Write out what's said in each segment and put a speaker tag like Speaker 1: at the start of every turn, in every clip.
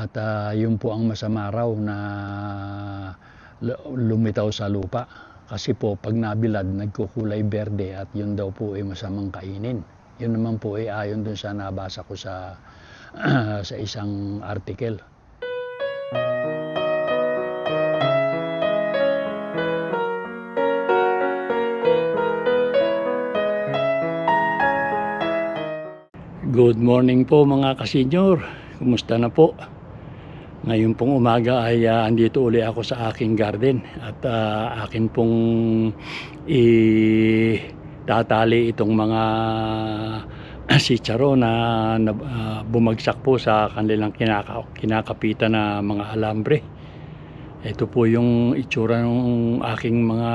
Speaker 1: At yun po ang masama raw na lumitaw sa lupa. Kasi po pag nabilad, nagkukulay berde at yun daw po ay masamang kainin. Yun naman po ay ayon dun sa nabasa ko sa sa isang article. Good morning po mga kasenyor. Kumusta na po? Ngayon pong umaga ay andito uli ako sa aking garden at akin pong itatali itong mga sitsaro na bumagsak po sa kanilang kinakapitan na mga alambre. Ito po yung itsura ng aking mga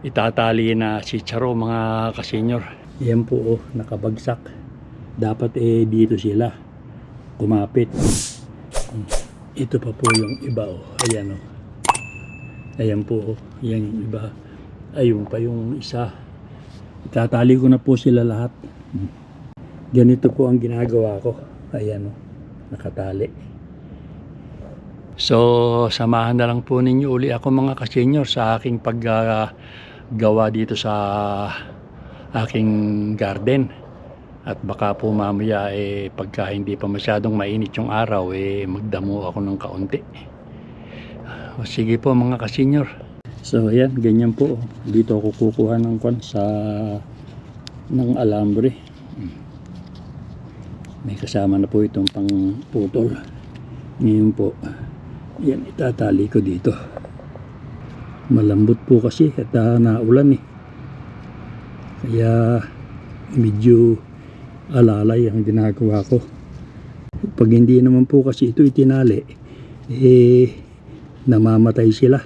Speaker 1: itatali na sitsaro mga kasenyor. Yan po nakabagsak. Dapat dito sila kumapit. Ito pa po yung iba ayan ayan po yan yung iba, ayun pa yung isa. Itatali ko na po sila lahat. Ganito po ang ginagawa ko, ayan nakatali. So samahan na lang po ninyo uli ako mga kasenyor sa aking paggawa dito sa aking garden. At baka po mamaya pagka hindi pa masyadong mainit yung araw magdamo ako ng kaunti. O sige po mga kasenyor. So ayan, ganyan po. Dito ako kukuha ng ng alambre. May kasama na po itong pang putol. Ngayon po, yan itatali ko dito. Malambot po kasi at naulan Kaya medyo alalay ang ginagawa ko. Pag hindi naman po kasi ito itinali, namamatay sila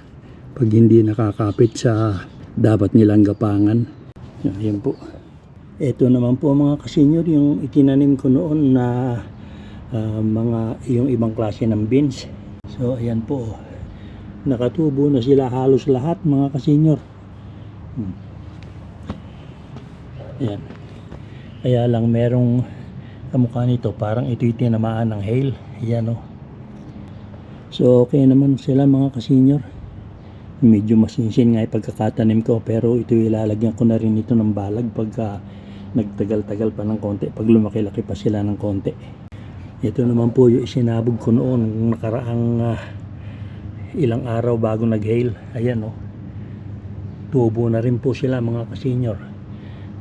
Speaker 1: pag hindi nakakapit sa dapat nilang gapangan. Ayan po. Ito naman po mga kasenyor yung itinanim ko noon na yung ibang klase ng beans. So ayan po. Nakatubo na sila halos lahat mga kasenyor. Ayan. Kaya lang merong kamukha nito, parang ito'y tinamaan ng hail. Ayan So okay naman sila mga kasenyor. Medyo masinsin nga pagkakatanim ko, pero ito ilalagyan ko na rin ito ng balag pagka nagtagal-tagal pa ng konti, pag lumaki-laki pa sila ng konti. Ito naman po yung isinabog ko noon nakaraang ilang araw bago nag-hail. Ayan tubo na rin po sila mga kasenyor.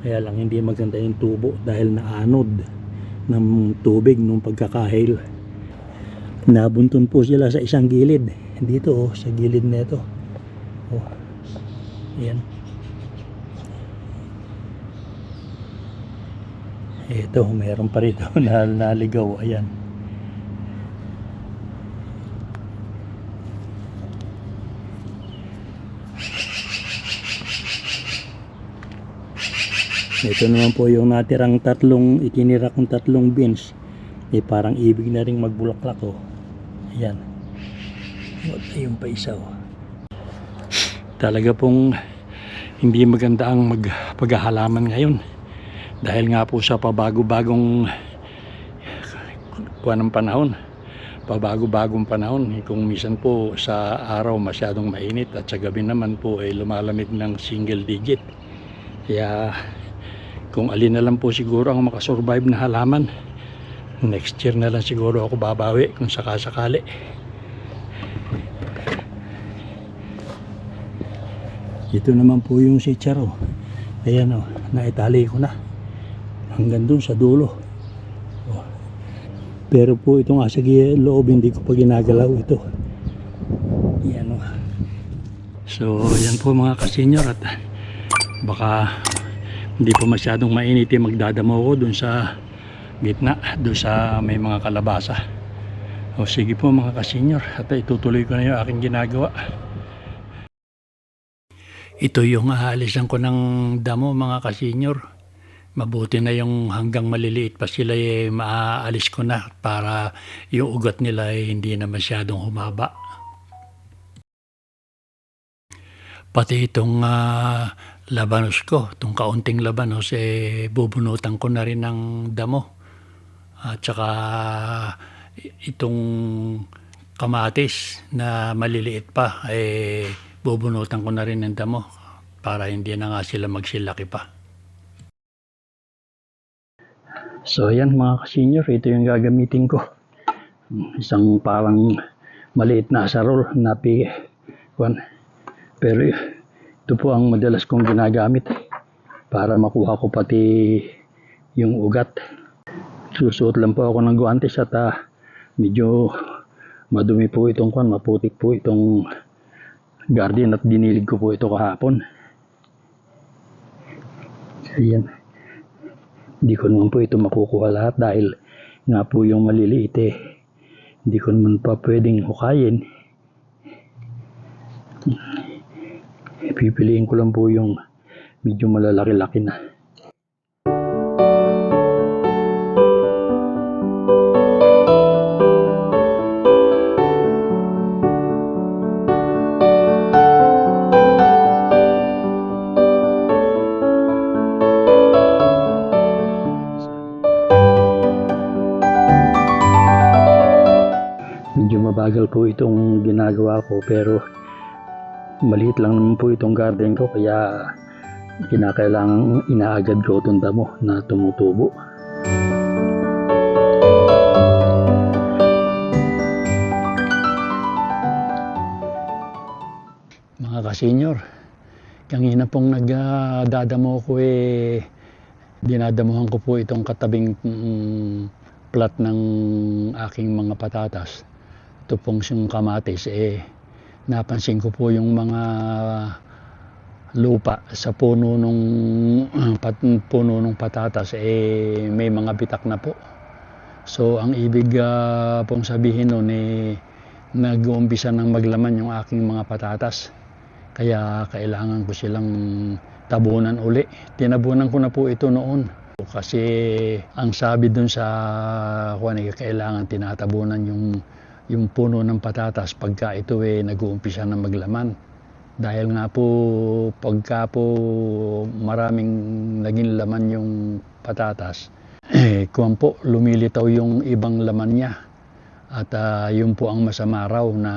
Speaker 1: Kaya lang hindi maganda yung tubo dahil naanod ng tubig nung pagkakahil. Nabunton po sila sa isang gilid. Dito sa gilid nito. Ayan. Ito, meron pa rito na naligaw. Ayan. Ito naman po yung natirang itinira kong tatlong beans. Parang ibig na rin magbulaklak Ayan. Ayun pa isa Talaga pong hindi maganda ang paghahalaman ngayon. Dahil nga po sa pabago-bagong panahon. Pabago-bagong panahon. Kung minsan po sa araw masyadong mainit at sa gabi naman po lumalamig ng single digit. Kaya kung alin na lang po siguro ang makasurvive na halaman, next year na lang siguro ako babawi kung sakasakali. Ito naman po yung sitsaro. Ayan naitali ko na hanggang dun sa dulo. Pero po ito nga sa loob hindi ko pa ginagalaw ito. Ayan So yan po mga kasenyor, at baka hindi pa masyadong mainit magdadamo ko dun sa gitna, dun sa may mga kalabasa. O sige po mga kasenyor, at itutuloy ko na yung aking ginagawa. Ito yung aalisan ko ng damo mga kasenyor. Mabuti na yung hanggang maliliit pa sila maaalis ko na para yung ugat nila hindi na masyadong humaba. Pati itong labanos ko, itong kaunting labanos bubunutan ko na rin ng damo. At saka itong kamatis na maliliit pa, bubunutan ko na rin ng damo para hindi na nga sila magsilaki pa. So yan mga ka-senior, ito yung gagamitin ko. Isang parang maliit na asarol na pero ito po ang madalas kong ginagamit para makuha ko pati yung ugat. Susuot lang po ako ng guantes at medyo madumi po itong maputik po itong garden at dinilig ko po ito kahapon. Ayan. Hindi ko naman po ito makukuha lahat dahil nga po yung maliliit hindi ko naman pa pwedeng hukayin. Pipiliin ko lang po yung medyo malalaki-laki na. Medyo mabagal po itong ginagawa ko pero maliit lang naman po itong garden ko kaya kinakailangan inaagad ko itong damo na tumutubo. Mga ka-senior, kanina pong nagdadamo ko dinadamuhan ko po itong katabing plat ng aking mga patatas. Ito pong yung kamatis napansin ko po yung mga lupa sa puno nung patatas may mga bitak na po. So ang ibig pong sabihin nun nag-uumpisa nang maglaman yung aking mga patatas. Kaya kailangan ko silang tabunan uli. Tinabunan ko na po ito noon. Kasi ang sabi dun sa kailangan tinatabunan yung puno ng patatas pagka ito nag-uumpisa na maglaman. Dahil nga po pagka po maraming naging laman yung patatas, lumilitaw yung ibang laman niya. At yun po ang masama raw na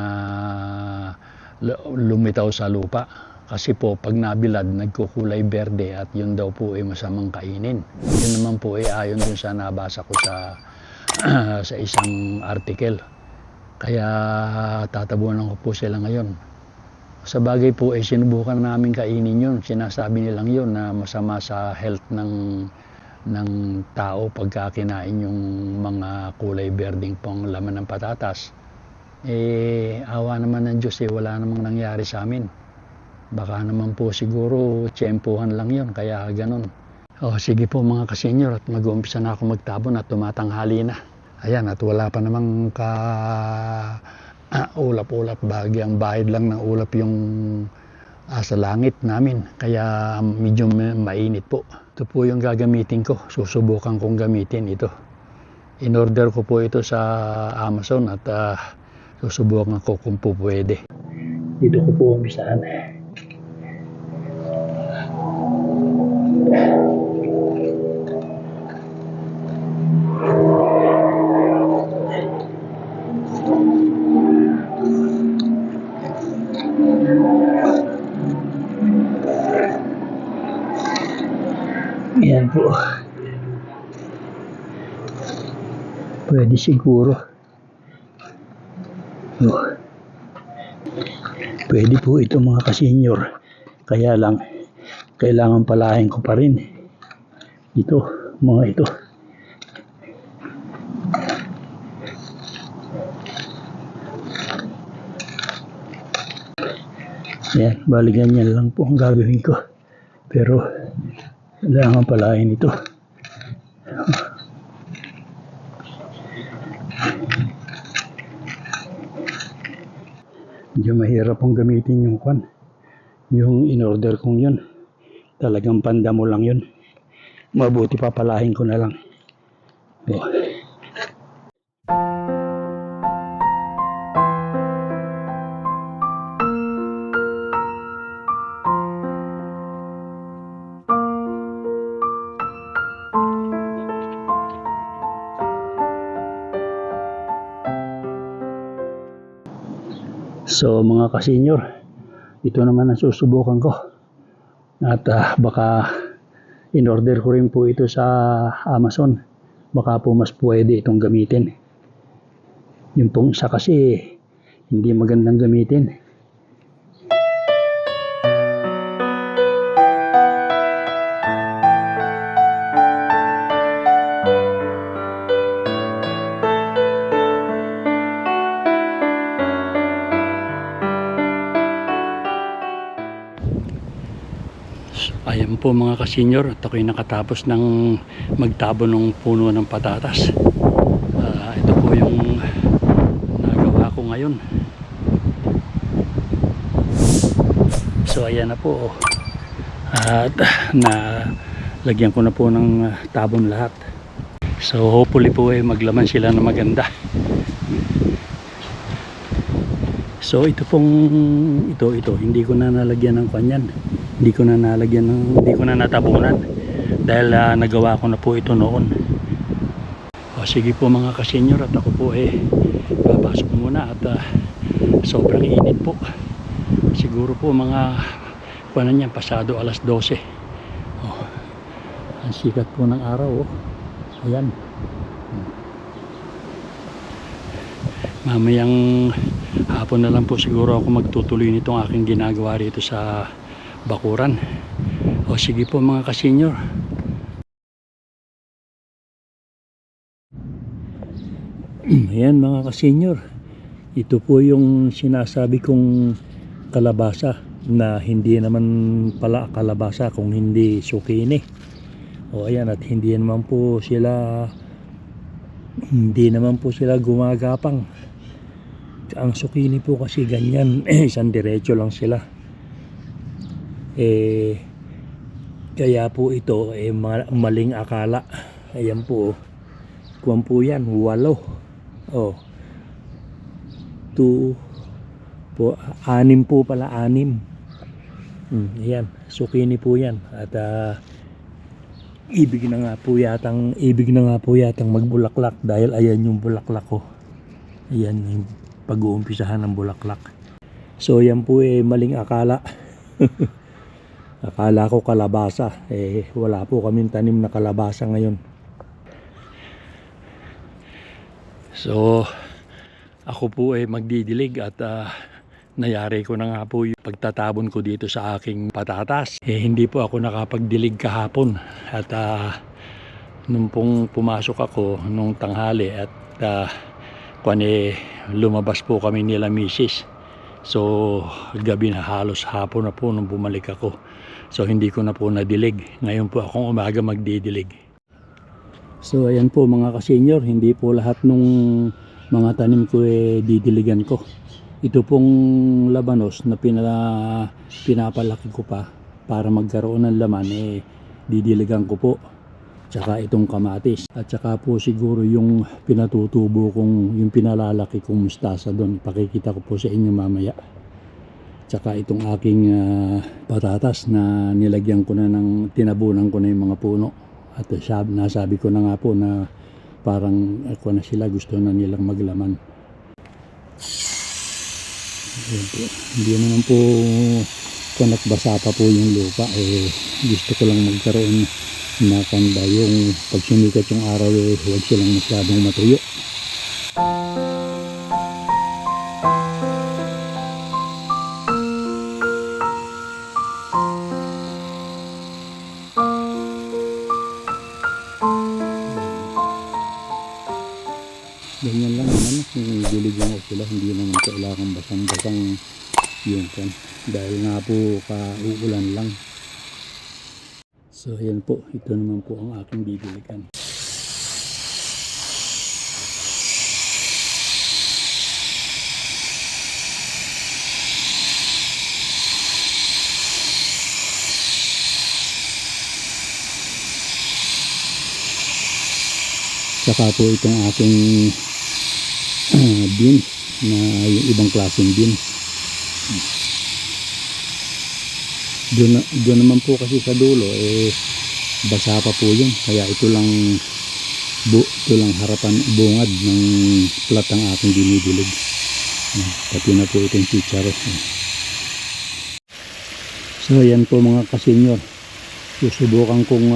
Speaker 1: lumitaw sa lupa. Kasi po pag nabilad nagkukulay berde at yun daw po masamang kainin. Yun naman po ayon dun sa nabasa ko sa isang article. Kaya tatabunan ko po sila ngayon. Sa bagay po sinubukan namin kainin yun. Sinasabi nilang yun na masama sa health ng tao pagka kinain yung mga kulay berdeng pong laman ng patatas. Awa naman ng Diyos wala namang nangyari sa amin. Baka naman po siguro tiyempuhan lang yun, kaya ganun. Sige po mga ka-senior, at mag-uumpisa na ako magtabon at tumatanghali na. Ayan, at wala pa namang ulap-ulap, bahagyang bahid lang ng ulap yung sa langit namin. Kaya medyo mainit po. Ito po yung gagamitin ko. Susubukan kong gamitin ito. In-order ko po ito sa Amazon at susubukan ko kung po pwede. Dito ko po umpisahan. Yan po. Pwede siguro. Pwede po ito mga ka-senior. Kaya lang, kailangan palahin ko pa rin. Ito, mga ito. Yan, bali ganyan lang po ang gagawin ko. Pero, kailangan palahin ito. Medyo mahirap pong gamitin yung in-order kong yun. Talagang pandamo lang yun. Mabuti papalahin ko na lang. So mga kasenyor, ito naman ang susubukan ko. At baka in-order ko rin po ito sa Amazon. Baka po mas pwede itong gamitin. Yung pong isa kasi hindi magandang gamitin. Ayan po mga kasenyor, at ako'y nakatapos ng magtabo ng puno ng patatas. Ito po yung nagawa ko ngayon. So ayan na po. At nalagyan ko na po ng tabon lahat. So hopefully po maglaman sila na maganda. So ito pong ito hindi ko na nalagyan ng kanyan. Hindi ko na natabunan dahil nagawa ko na po ito noon. Sige po mga kasenyor, at ako po papasok muna at sobrang init po. Siguro po mga pasado alas 12. Ang sikat po ng araw. Ayan. Mamayang hapon na lang po siguro ako magtutuloy nitong aking ginagawa rito sa bakuran. Sige po mga kasenyor. Ayan mga kasenyor, ito po yung sinasabi kong kalabasa na hindi naman pala kalabasa kung hindi zucchini. Ayan, at hindi naman po sila gumagapang. Ang zucchini po kasi ganyan, isang diretso lang sila. Kaya po ito maling akala. Ayan po, kuwan po yan, 8. 2 po, 6 po pala, 6. Ayan, zucchini po yan. At ibig na nga po yatang magbulaklak dahil ayan yung bulaklak ko. Ayan yung pag-uumpisahan ng bulaklak. So yan po maling akala. Akala ko kalabasa. Wala po kaming tanim na kalabasa ngayon. So ako po magdidilig at nayari ko na nga po yung pagtatabon ko dito sa aking patatas. Hindi po ako nakapagdilig kahapon. At nung pong pumasok ako nung tanghali at lumabas po kami nila misis. So gabi na, halos hapon na po nung bumalik ako. So hindi ko na po nadilig. Ngayon po akong umaga magdidilig. So ayan po mga kasenyor, hindi po lahat nung mga tanim ko didiligan ko. Ito pong labanos na pinapalaki ko pa para magkaroon ng laman didiligan ko po. Tsaka itong kamatis. At tsaka po siguro yung pinatutubo kong, yung pinalalaki kong mustasa doon. Pakikita ko po sa inyo mamaya. Tsaka itong aking patatas na nilagyan ko na tinabunan ko na yung mga puno. At nasabi ko na nga po na parang ako na sila, gusto na nilang maglaman. Hindi naman po kung nagbasa pa po yung lupa. Gusto ko lang magkaroon na kanda yung pag sumikat yung araw huwag silang masyadong matuyo. Ganyan lang naman kung diligyan ko sila, hindi naman kailangan basang-basang yun kan, dahil nga po uulan lang. So yan po, ito naman po ang aking didiligan. Saka po itong aking beans na yung ibang klaseng beans. Doon naman po kasi sa dulo basa pa po yun, kaya ito lang harapan bungad ng plat ang aking dinidilig. Pati na po itong chicharos. So yan po mga kasenyor. Susubukan kong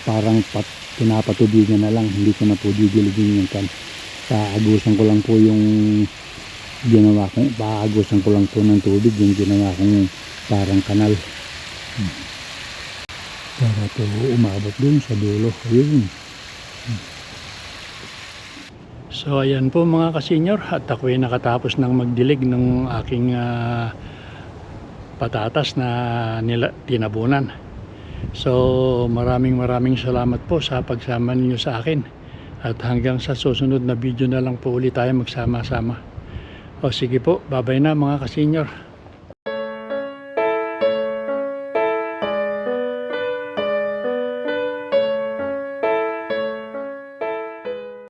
Speaker 1: parang pinapatubigan na lang. Hindi ko na po didiligin yung kan. Paagusan ko lang po yung ginawa ko. Paagusan ko lang po ng tubig yung ginawa kong parang kanal. Para po umabot dun sa dulo. Ayun. So ayan po mga kasenyor. At ako ay nakatapos ng magdilig ng aking patatas na tinabunan. So maraming salamat po sa pagsama ninyo sa akin. At hanggang sa susunod na video na lang po ulit tayo magsama-sama. O sige po, bye-bye na mga kasenyor.